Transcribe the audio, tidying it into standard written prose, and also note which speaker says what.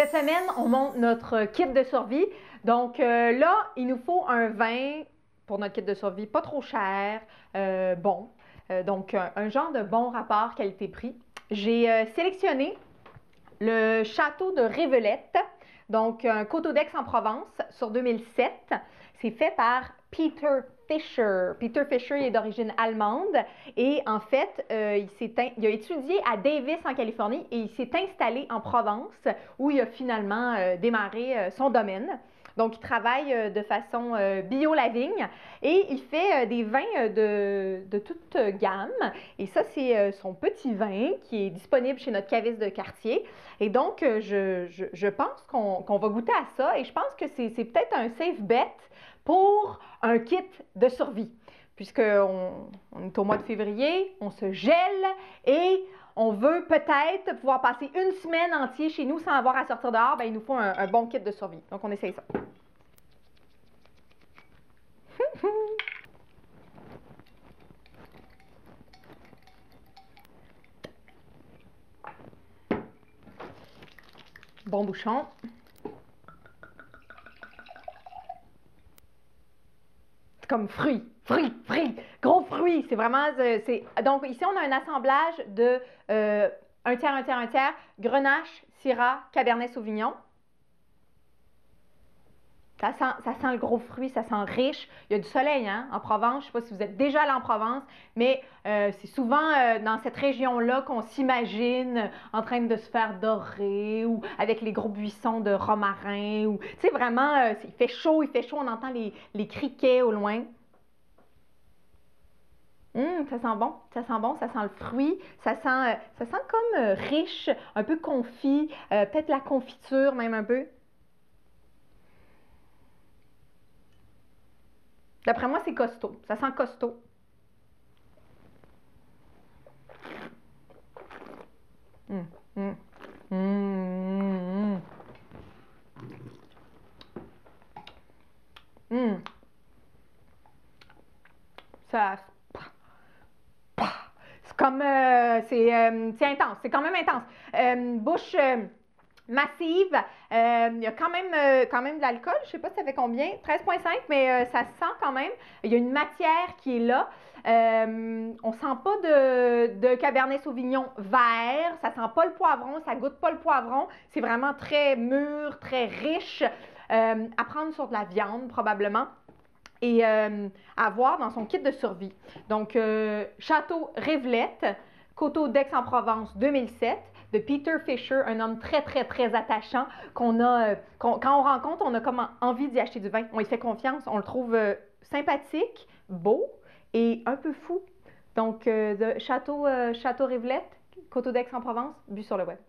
Speaker 1: Cette semaine, on monte notre kit de survie. Donc là, il nous faut un vin pour notre kit de survie, pas trop cher, bon. Donc un genre de bon rapport qualité-prix. J'ai sélectionné le château de Révelette, donc un Coteau d'Aix-en-Provence sur 2007. C'est fait par Peter Fischer. Peter Fischer est d'origine allemande et en fait, il a étudié à Davis en Californie et il s'est installé en Provence où il a finalement démarré son domaine. Donc, il travaille de façon bio-la-vigne et il fait des vins de toute gamme. Et ça, c'est son petit vin qui est disponible chez notre caviste de quartier. Et donc, je pense qu'on va goûter à ça et je pense que c'est peut-être un safe bet pour un kit de survie. Puisqu'on est au mois de février, on se gèle et on veut peut-être pouvoir passer une semaine entière chez nous sans avoir à sortir dehors, ben, il nous faut un bon kit de survie. Donc, on essaye ça. Bon bouchon. C'est comme fruits, gros fruits. C'est vraiment, donc ici, on a un assemblage de un tiers, Grenache, Syrah, Cabernet Sauvignon. Ça sent le gros fruit, ça sent riche. Il y a du soleil hein, en Provence. Je ne sais pas si vous êtes déjà allé en Provence, mais c'est souvent dans cette région-là qu'on s'imagine en train de se faire dorer ou avec les gros buissons de romarin. Ou, tu sais, vraiment, il fait chaud, on entend les criquets au loin. Ça sent bon, ça sent le fruit, ça sent comme riche, un peu confit, peut-être la confiture même un peu. D'après moi, c'est costaud. Ça sent costaud. Hum, hum, hum, hum. Ça, c'est comme, c'est intense. C'est quand même intense. Bouche massive. Il y a quand même de l'alcool. Je ne sais pas ça fait combien. 13,5, mais ça se sent quand même. Il y a une matière qui est là. On ne sent pas de Cabernet Sauvignon vert. Ça ne sent pas le poivron. Ça ne goûte pas le poivron. C'est vraiment très mûr, très riche. À prendre sur de la viande, probablement. Et à avoir dans son kit de survie. Donc, Château Révelette, Coteau d'Aix-en-Provence 2007, de Peter Fischer, un homme très attachant quand on rencontre, on a comme envie d'y acheter du vin. On y fait confiance, on le trouve sympathique, beau et un peu fou. Donc, de Château Révelette, Coteau d'Aix-en-Provence, bu sur le web.